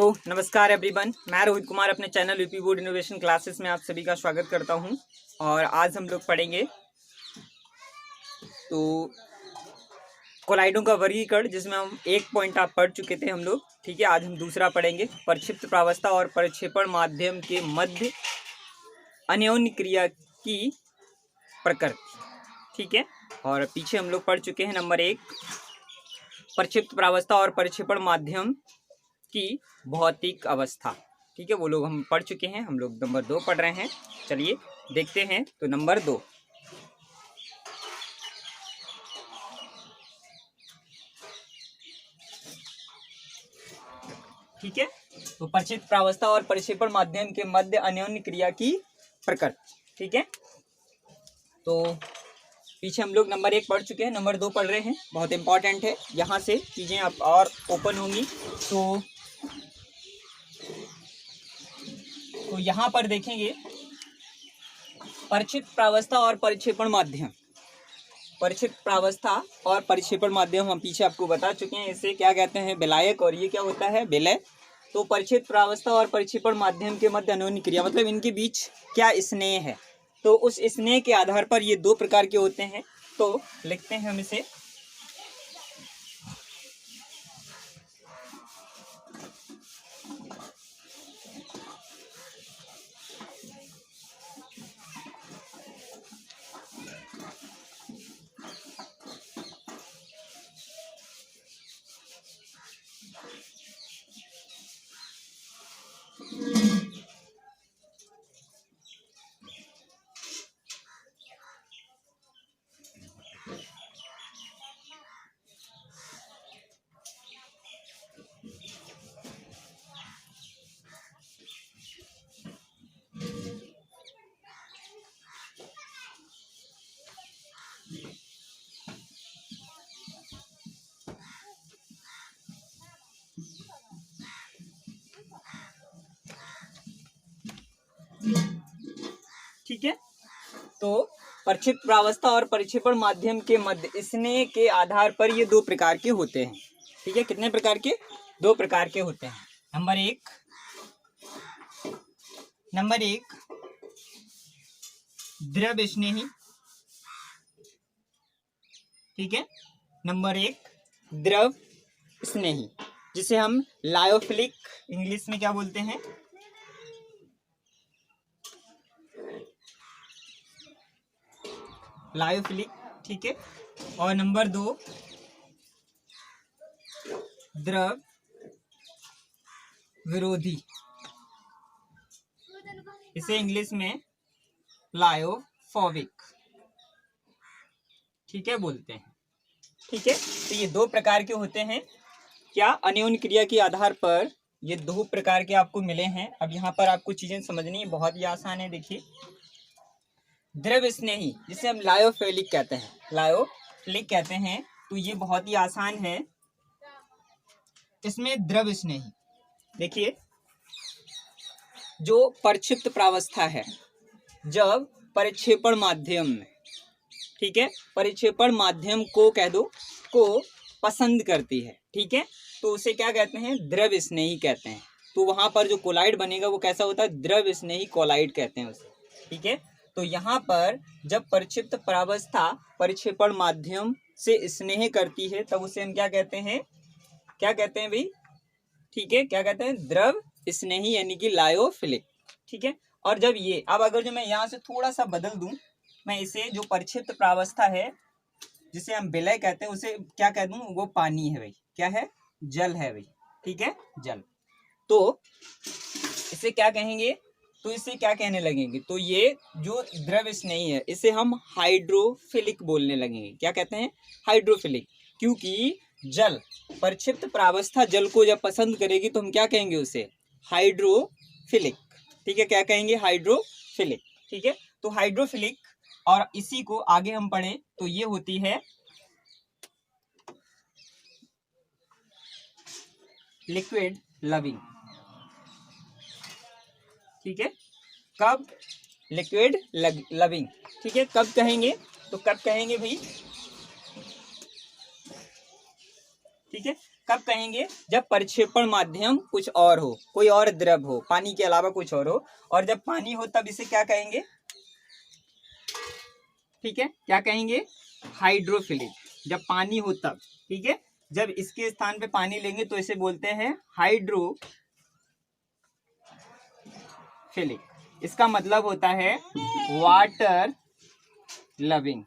तो नमस्कार एवरीवन, मैं रोहित कुमार अपने channel UP board innovation classes में आप सभी का स्वागत करता हूं। और आज हम लोग पढ़ेंगे तो कोलाइडों का वर्गीकरण, जिसमें हम एक पॉइंट आप पढ़ चुके थे हम लोग। ठीक है, आज हम दूसरा पढ़ेंगे, प्रक्षिप्त प्रावस्था और प्रक्षेपण माध्यम के मध्य अन्योन्य क्रिया की प्रकृति। ठीक है, और पीछे हम लोग पढ़ चुके हैं नंबर 1 प्रक्षिप्त प्रावस्था और प्रक्षेपण माध्यम की भौतिक अवस्था। ठीक है, वो लोग हम पढ़ चुके हैं। हम लोग नंबर 2 पढ़ रहे हैं। चलिए देखते हैं। तो नंबर 2, ठीक है, तो प्रक्षिप्त प्रावस्था और प्रक्षेपण माध्यम के मध्य अन्योन्य क्रिया की प्रकृति। ठीक है, तो पीछे हम लोग नंबर 1 पढ़ चुके हैं, नंबर 2 पढ़ रहे हैं। बहुत इंपॉर्टेंट है, यहाँ से चीजें अब और ओपन होंगी। तो यहाँ पर देखेंगे प्रक्षिप्त प्रावस्था और प्रक्षेपण माध्यम। प्रक्षिप्त प्रावस्था और प्रक्षेपण माध्यम हम पीछे आपको बता चुके हैं। इसे क्या कहते हैं? विलायक, और ये क्या होता है? विलय। तो प्रक्षिप्त प्रावस्था और प्रक्षेपण माध्यम के मध्य अन्योन्य क्रिया, मतलब इनके बीच क्या स्नेह है। तो उस स्नेह के आधार पर ये 2 प्रकार के होते हैं। तो लिखते हैं हम इसे। ठीक है, तो प्रक्षिप्त प्रावस्था और प्रक्षेपण माध्यम के मध्य स्नेह के आधार पर ये 2 प्रकार के होते हैं। ठीक है, कितने प्रकार के? 2 प्रकार के होते हैं। नंबर एक द्रव स्नेही। ठीक है, नंबर 1 द्रव स्नेही, जिसे हम लायोफिलिक इंग्लिश में क्या बोलते हैं? लायोफिलिक। ठीक है, और नंबर 2 द्रव विरोधी, इसे इंग्लिश में लायोफोबिक, ठीक है, बोलते हैं। ठीक है, तो ये 2 प्रकार के होते हैं। क्या? अन्योन्य क्रिया के आधार पर ये 2 प्रकार के आपको मिले हैं। अब यहाँ पर आपको चीजें समझनी है, बहुत ही आसान है। देखिए, द्रव स्नेही, जिसे हम लायोफिलिक कहते हैं, तो ये बहुत ही आसान है। इसमें द्रव स्नेही, देखिए, जो प्रक्षिप्त प्रावस्था है, जब प्रक्षेपण माध्यम में, ठीक है, प्रक्षेपण माध्यम को कह दो, को पसंद करती है। ठीक है, तो उसे क्या कहते हैं? द्रव स्नेही कहते हैं। तो वहां पर जो कोलाइड बनेगा वो कैसा होता है? द्रव स्नेही कोलाइड कहते हैं उसे। ठीक है, तो यहाँ पर जब प्रक्षिप्त प्रावस्था प्रक्षेपण माध्यम से स्नेह करती है, तब उसे हम क्या कहते हैं? क्या कहते हैं भाई? ठीक है, क्या कहते हैं? द्रव स्नेही, यानी कि लायोफिलिक। ठीक है, और जब ये, अब अगर जो मैं यहाँ से थोड़ा सा बदल दूं, मैं इसे जो प्रक्षिप्त प्रावस्था है, जिसे हम विलय कहते हैं, उसे क्या कह दूं? वो पानी है भाई। क्या है? जल है भाई। ठीक है, जल। तो इसे क्या कहेंगे? तो इसे क्या कहने लगेंगे? तो ये जो द्रव स्नेही है, इसे हम हाइड्रोफिलिक बोलने लगेंगे। क्या कहते हैं? हाइड्रोफिलिक। क्योंकि जल, प्रक्षिप्त प्रावस्था जल को जब पसंद करेगी, तो हम क्या कहेंगे उसे? हाइड्रोफिलिक। ठीक है, क्या कहेंगे? हाइड्रोफिलिक। ठीक है, तो हाइड्रोफिलिक, और इसी को आगे हम पढ़ें तो ये होती है लिक्विड लविंग। ठीक है, कब? Liquid loving. ठीक है, कब कहेंगे? तो कब कहेंगे भाई? ठीक है, कब कहेंगे? जब परिक्षेपण माध्यम कुछ और हो, कोई और द्रव हो, पानी के अलावा कुछ और हो, और जब पानी हो तब इसे क्या कहेंगे? ठीक है, क्या कहेंगे? हाइड्रोफिलिक। जब पानी हो तब, ठीक है, जब इसके स्थान पे पानी लेंगे तो इसे बोलते हैं हाइड्रोफिलिक। इसका मतलब होता है वाटर लविंग।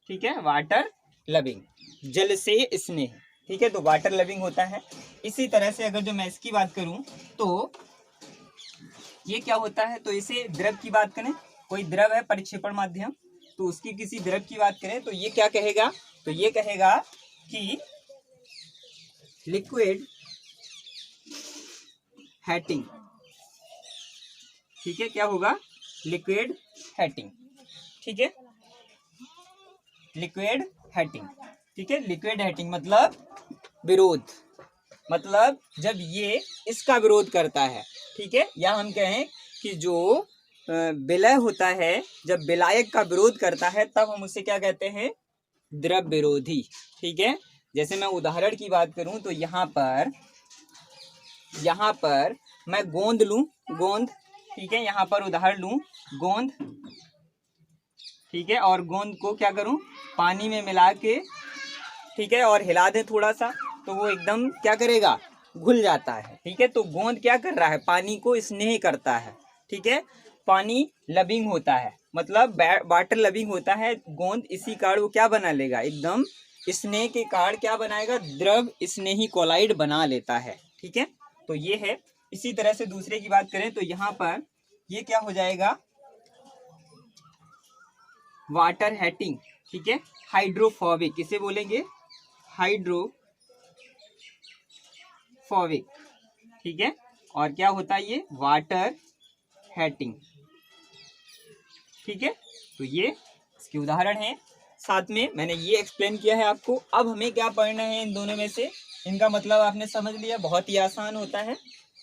ठीक है, वाटर लविंग, जल से स्नेह। ठीक है, तो वाटर लविंग होता है। इसी तरह से अगर जो मैं इसकी बात करूं तो ये क्या होता है? तो इसे द्रव की बात करें, कोई द्रव है परिक्षेपण माध्यम, तो उसकी किसी द्रव की बात करें तो ये क्या कहेगा? तो ये कहेगा कि लिक्विड हेटिंग। ठीक है, क्या होगा? Liquid hating. ठीक है, लिक्विड हेटिंग। ठीक है, लिक्विड हेटिंग मतलब विरोध, मतलब जब ये इसका विरोध करता है। ठीक है, या हम कहें कि जो विलय होता है, जब विलायक का विरोध करता है तब हम उसे क्या कहते हैं? द्रव विरोधी। ठीक है, जैसे मैं उदाहरण की बात करूं तो यहाँ पर मैं गोंद लूं, गोंद। ठीक है, यहाँ पर उदाहरण लूं गोंद। ठीक है, और गोंद को क्या करूं? पानी में मिला के, ठीक है, और हिला दें थोड़ा सा, तो वो एकदम क्या करेगा? घुल जाता है। ठीक है, तो गोंद क्या कर रहा है? पानी को स्नेह करता है। ठीक है, पानी लविंग होता है, मतलब वाटर लविंग होता है गोंद। इसी कारण वो क्या बना लेगा? एकदम स्नेह के कारण क्या बनाएगा? द्रव स्नेही कोलाइड बना लेता है। ठीक है, तो ये है। इसी तरह से दूसरे की बात करें तो यहाँ पर ये क्या हो जाएगा? Water hating. ठीक है, हाइड्रोफोबिक, इसे बोलेंगे हाइड्रोफोबिक। ठीक है, और क्या होता है? ये वाटर हेटिंग। ठीक है, तो ये इसके उदाहरण हैं। साथ में मैंने ये एक्सप्लेन किया है आपको। अब हमें क्या पढ़ना है इन दोनों में से? इनका मतलब आपने समझ लिया, बहुत ही आसान होता है।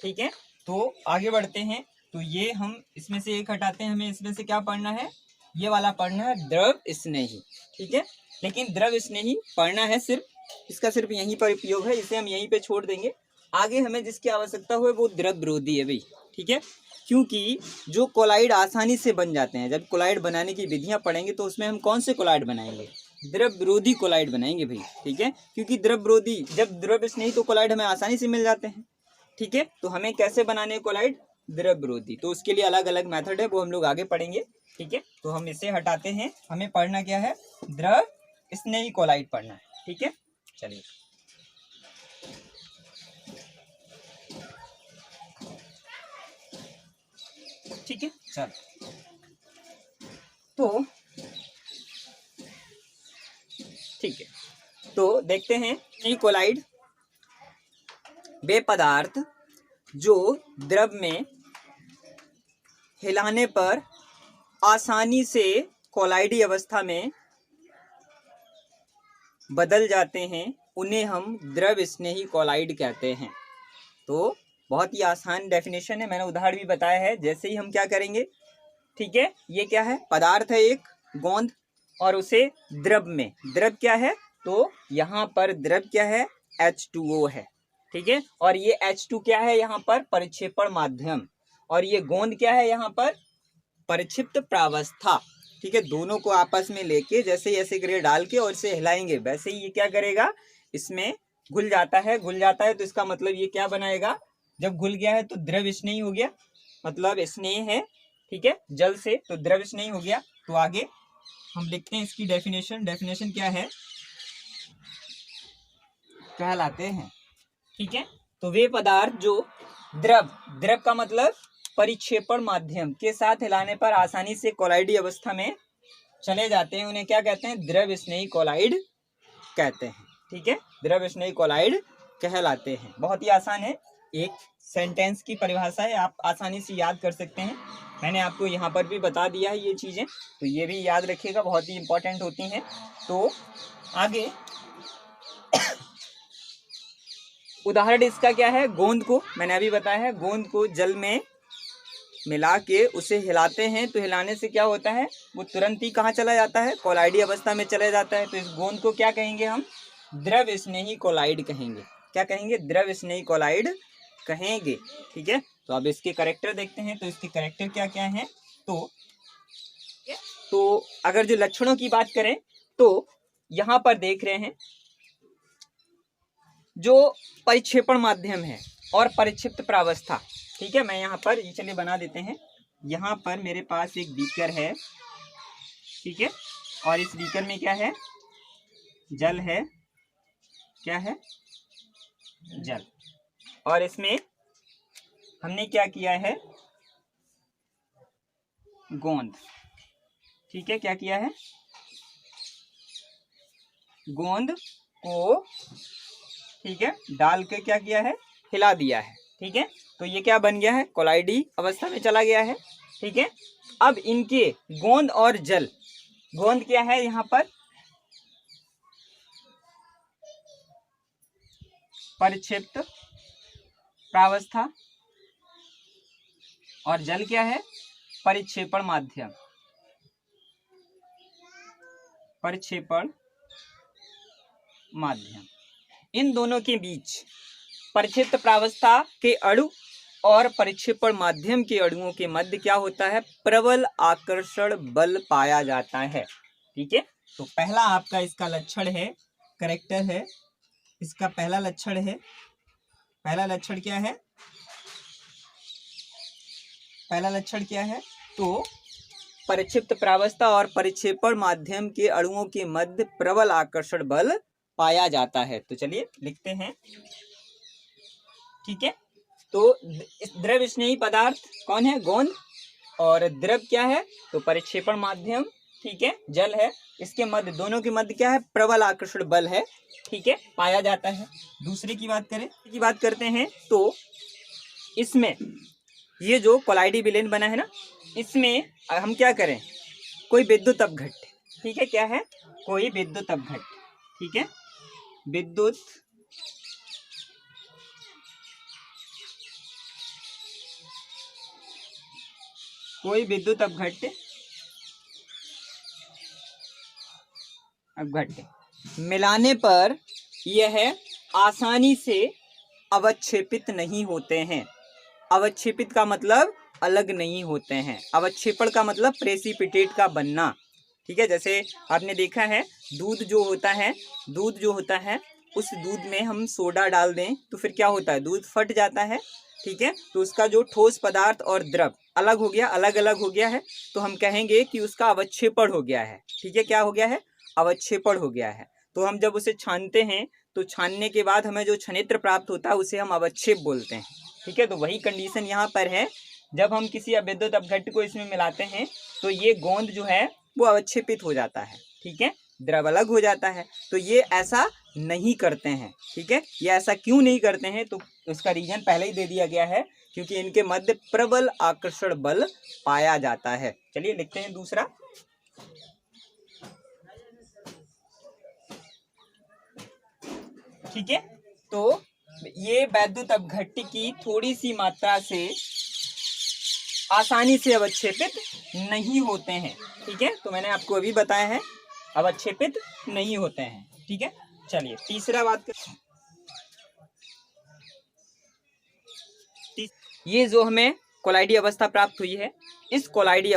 ठीक है, तो आगे बढ़ते हैं। तो ये हम इसमें से एक हटाते हैं, हमें इसमें से क्या पढ़ना है? ये वाला पढ़ना है, द्रव स्नेही। ठीक है, लेकिन द्रव स्नेही पढ़ना है सिर्फ, इसका सिर्फ यहीं पर उपयोग है, इसे हम यहीं पे छोड़ देंगे। आगे हमें जिसकी आवश्यकता हो वो द्रव विरोधी है भाई। ठीक है, क्योंकि जो कोलाइड आसानी से बन जाते हैं, जब कोलाइड बनाने की विधियां पढ़ेंगे तो उसमें हम कौन से कोलाइड बनाएंगे? द्रव विरोधी कोलाइड बनाएंगे भाई। ठीक है, क्योंकि द्रव विरोधी, जब द्रव स्नेही तो कोलाइड हमें आसानी से मिल जाते हैं। ठीक है, तो हमें कैसे बनाने हैं कोलाइड? द्रव विरोधी। तो उसके लिए अलग अलग मेथड है, वो हम लोग आगे पढ़ेंगे। ठीक है, तो हम इसे हटाते हैं। हमें पढ़ना क्या है? द्रव स्नेही कोलाइड पढ़ना है। ठीक है, चलिए। ठीक है, चल तो ठीक है, तो देखते हैं ई कोलाइड वे पदार्थ जो द्रव में हिलाने पर आसानी से कोलाइडी अवस्था में बदल जाते हैं, उन्हें हम द्रव स्नेही कोलाइड कहते हैं। तो बहुत ही आसान डेफिनेशन है, मैंने उदाहरण भी बताया है। जैसे ही हम क्या करेंगे? ठीक है, ये क्या है? पदार्थ है एक गोंद, और उसे द्रव में, द्रव क्या है? तो यहाँ पर द्रव क्या है? H2O है। ठीक है, और ये H2 क्या है? यहाँ पर परिक्षेपण माध्यम, और ये गोंद क्या है? यहाँ पर परिक्षिप्त प्रावस्था। ठीक है, दोनों को आपस में लेके जैसे ऐसे ग्रे डाल के और इसे हिलाएंगे, वैसे ही ये क्या करेगा? इसमें घुल जाता है। घुल जाता है तो इसका मतलब ये क्या बनाएगा? जब घुल गया है तो द्रव स्नेही हो गया, मतलब स्नेह है। ठीक है, जल से, तो द्रव स्नेही हो गया। तो आगे हम लिखते हैं इसकी डेफिनेशन। डेफिनेशन क्या है? कहलाते हैं। ठीक है, तो वे पदार्थ जो द्रव, द्रव का मतलब परिक्षेपण माध्यम के साथ हिलाने पर आसानी से कोलाइडी अवस्था में चले जाते हैं, उन्हें क्या कहते हैं? द्रव स्नेही कोलाइड कहते हैं। ठीक है, द्रव स्नेही कोलाइड कहलाते हैं। बहुत ही आसान है, एक सेंटेंस की परिभाषा है, आप आसानी से याद कर सकते हैं। मैंने आपको यहाँ पर भी बता दिया है ये चीज़ें, तो ये भी याद रखिएगा, बहुत ही इंपॉर्टेंट होती हैं। तो आगे उदाहरण इसका क्या है? गोंद को मैंने अभी बताया है, गोंद को जल में मिला के उसे हिलाते हैं, तो हिलाने से क्या होता है? वो तुरंत ही कहाँ चला जाता है? कोलाइडी अवस्था में चला जाता है। तो इस गोंद को क्या कहेंगे हम? द्रव स्नेही कोलाइड कहेंगे। क्या कहेंगे? द्रव स्नेही कोलाइड कहेंगे। ठीक है, तो अब इसके कैरेक्टर देखते हैं। तो इसके कैरेक्टर क्या क्या हैं? तो अगर जो लक्षणों की बात करें तो यहाँ पर देख रहे हैं जो परिक्षेपण माध्यम है और परिक्षिप्त प्रावस्था। ठीक है, मैं यहाँ पर ये चलिए बना देते हैं। यहाँ पर मेरे पास एक बीकर है, ठीक है, और इस बीकर में क्या है? जल है। क्या है? जल। और इसमें हमने क्या किया है? गोंद। ठीक है, क्या किया है? गोंद को, ठीक है, डाल के क्या किया है? हिला दिया है। ठीक है, तो ये क्या बन गया है? कोलाइडी अवस्था में चला गया है। ठीक है, अब इनके गोंद और जल, गोंद क्या है यहाँ पर? परिक्षिप्त प्रावस्था, और जल क्या है? परिक्षेपण माध्यम। परिक्षेपण माध्यम। इन दोनों के बीच परिक्षिप्त प्रावस्था के अणु और परिक्षेपण माध्यम के अणुओं के मध्य क्या होता है? प्रबल आकर्षण बल पाया जाता है। ठीक है, तो पहला आपका इसका लक्षण है, कैरेक्टर है इसका। पहला लक्षण है, पहला लक्षण क्या है? पहला लक्षण क्या है? तो परिक्षिप्त प्रावस्था और परिक्षेपण माध्यम के अणुओं के मध्य प्रबल आकर्षण बल पाया जाता है। तो चलिए लिखते हैं। ठीक है, तो द्रव स्नेही पदार्थ कौन है? गोंद। और द्रव क्या है? तो परिक्षेपण माध्यम। ठीक है, जल है। इसके मध्य, दोनों के मध्य क्या है? प्रबल आकर्षण बल है। ठीक है, पाया जाता है। दूसरे की बात करते हैं तो इसमें ये जो कोलाइडी विलेन बना है ना, इसमें हम क्या करें? कोई विद्युत अपघट्य। ठीक है, क्या है? कोई विद्युत अपघट्य। ठीक है, विद्युत कोई विद्युत अपघट्य मिलाने पर यह आसानी से अवक्षेपित नहीं होते हैं। अवक्षेपित का मतलब अलग नहीं होते हैं। अवक्षेपण का मतलब प्रेसिपिटेट का बनना। ठीक है, जैसे आपने देखा है दूध जो होता है उस दूध में हम सोडा डाल दें तो फिर क्या होता है? दूध फट जाता है। ठीक है, तो उसका जो ठोस पदार्थ और द्रव अलग हो गया, अलग अलग हो गया है, तो हम कहेंगे कि उसका अवक्षेपण हो गया है। ठीक है, क्या हो गया है? अवक्षेपण हो गया है। तो हम जब उसे छानते हैं तो छानने के बाद हमें जो छनेत्र प्राप्त होता है उसे हम अवक्षेप बोलते हैं। ठीक है, तो वही कंडीशन यहाँ पर है। जब हम किसी विद्युत अपघट्य को इसमें मिलाते हैं तो ये गोंद जो है वो अवक्षेपित हो जाता है। ठीक है, द्रव अलग हो जाता है। तो ये ऐसा नहीं करते हैं। ठीक है, ये ऐसा क्यों नहीं करते हैं? तो उसका रीजन पहले ही दे दिया गया है, क्योंकि इनके मध्य प्रबल आकर्षण बल पाया जाता है। चलिए लिखते हैं दूसरा। ठीक है, तो ये वैद्युत अपघट्य की थोड़ी सी मात्रा से आसानी से अवक्षेपित नहीं होते हैं। ठीक है, तो मैंने आपको अभी बताया है अवक्षेपित नहीं होते हैं। ठीक है, चलिए तीसरा बात कर। ये जो हमें कोलाइडी अवस्था प्राप्त हुई है, इस कोलाइडी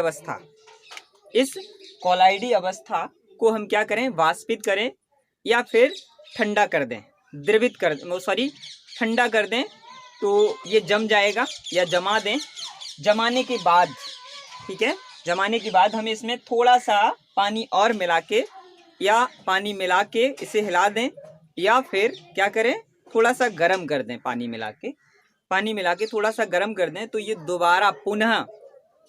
अवस्था को हम क्या करें? वाष्पित करें या फिर ठंडा कर दें, ठंडा कर दें तो ये जम जाएगा, या जमा दें। जमाने के बाद, ठीक है, जमाने के बाद हम इसमें थोड़ा सा पानी और मिला के, या पानी मिला के इसे हिला दें, या फिर क्या करें? थोड़ा सा गर्म कर दें। पानी मिला के थोड़ा सा गर्म कर दें तो ये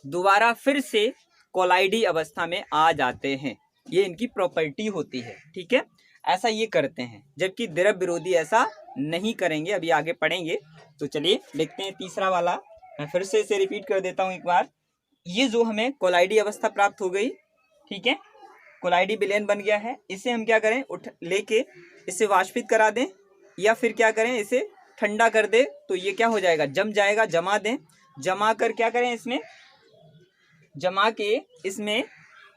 दोबारा फिर से कोलाइडी अवस्था में आ जाते हैं। ये इनकी प्रॉपर्टी होती है। ठीक है, ऐसा ये करते हैं, जबकि द्रव विरोधी ऐसा नहीं करेंगे। अभी आगे पढ़ेंगे। तो चलिए लिखते हैं तीसरा वाला। मैं फिर से इसे रिपीट कर देता हूँ एक बार। ये जो हमें कोलाइडी अवस्था प्राप्त हो गई, ठीक है, कोलाइडी विलेन बन गया है। इसे हम क्या करें? लेके इसे वाष्पित करा दें, या फिर क्या करें? इसे ठंडा कर दे तो ये क्या हो जाएगा? जम जाएगा। जमा दें, जमा कर क्या करें? इसमें जमा के इसमें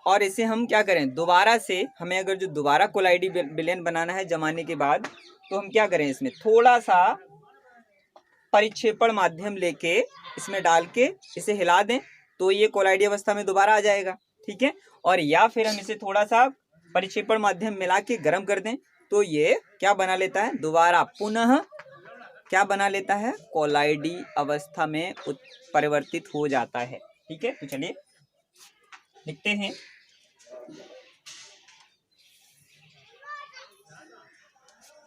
और इसे हम क्या करें, दोबारा से हमें अगर जो दोबारा कोलाइडी विलयन बनाना है जमाने के बाद, तो हम क्या करें, इसमें थोड़ा सा परिक्षेपण माध्यम लेके इसमें डाल के इसे हिला दें तो ये कोलाइडी अवस्था में दोबारा आ जाएगा। ठीक है, और या फिर हम इसे थोड़ा सा परिक्षेपण माध्यम मिला के गर्म कर दें तो ये क्या बना लेता है, दोबारा पुनः क्या बना लेता है, कोलाइडी अवस्था में परिवर्तित हो जाता है। ठीक है, तो चलिए लिखते हैं।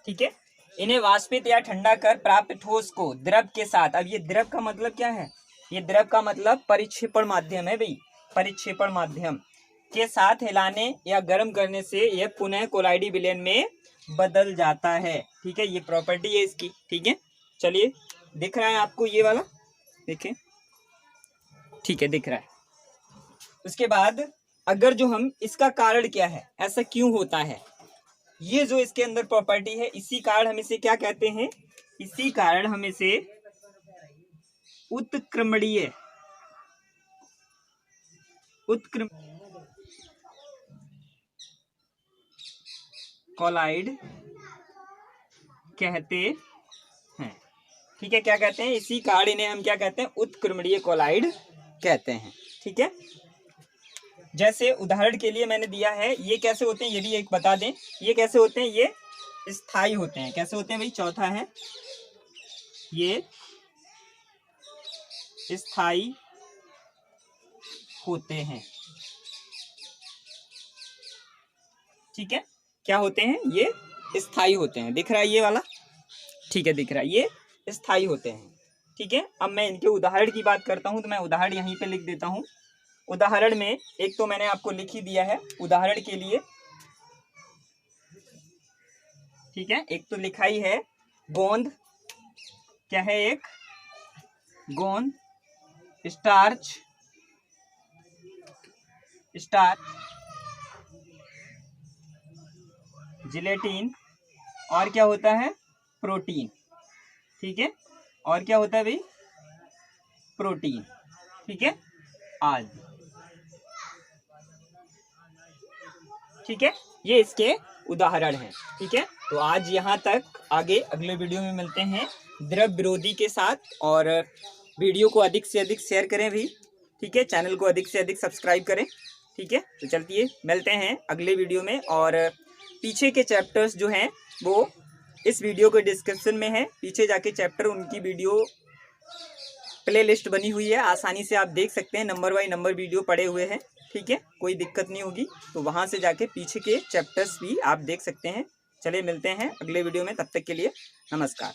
ठीक है, इन्हें वाष्पित या ठंडा कर प्राप्त ठोस को द्रव के साथ, अब ये द्रव का मतलब क्या है, ये द्रव का मतलब परिक्षेपण माध्यम है भाई, परिक्षेपण माध्यम के साथ हिलाने या गर्म करने से यह पुनः कोलाइडी विलयन में बदल जाता है। ठीक है, ये प्रॉपर्टी है इसकी। ठीक है, चलिए दिख रहा है आपको ये वाला, देखें, ठीक है दिख रहा है। उसके बाद अगर जो हम इसका कारण क्या है, ऐसा क्यों होता है, ये जो इसके अंदर प्रॉपर्टी है, इसी कारण हम इसे क्या कहते हैं, इसी कारण हम इसे उत्क्रमणीय कोलाइड कहते हैं। ठीक है, क्या कहते हैं, इसी कारण इन्हें हम क्या कहते हैं, उत्क्रमणीय कोलाइड कहते हैं। ठीक है, जैसे उदाहरण के लिए मैंने दिया है, ये कैसे होते हैं ये भी एक बता दें, ये कैसे होते हैं, ये स्थायी होते हैं। कैसे होते हैं भाई, चौथा है ये स्थायी होते हैं। ठीक है, क्या होते हैं, ये स्थायी होते हैं। दिख रहा है ये वाला, ठीक है दिख रहा है, ये स्थायी होते हैं। ठीक है, अब मैं इनके उदाहरण की बात करता हूं, तो मैं उदाहरण यहीं पे लिख देता हूं। उदाहरण में एक तो मैंने आपको लिख ही दिया है उदाहरण के लिए। ठीक है, एक तो लिखा ही है गोंद, क्या है, एक गोंद, स्टार्च, जिलेटिन, और क्या होता है, प्रोटीन। ठीक है, और क्या होता है भाई, प्रोटीन। ठीक है, आदि। ठीक है, ये इसके उदाहरण हैं। ठीक है, तो आज यहाँ तक, आगे अगले वीडियो में मिलते हैं द्रव विरोधी के साथ, और वीडियो को अधिक से अधिक शेयर करें भी। ठीक है, चैनल को अधिक से अधिक सब्सक्राइब करें। ठीक है, तो चलती है, मिलते हैं अगले वीडियो में। और पीछे के चैप्टर्स जो हैं वो इस वीडियो के डिस्क्रिप्शन में है, पीछे जाके चैप्टर उनकी वीडियो प्ले लिस्ट बनी हुई है, आसानी से आप देख सकते हैं, नंबर बाई नंबर वीडियो पड़े हुए हैं। ठीक है, कोई दिक्कत नहीं होगी, तो वहाँ से जाके पीछे के चैप्टर्स भी आप देख सकते हैं। चलिए मिलते हैं अगले वीडियो में, तब तक के लिए नमस्कार।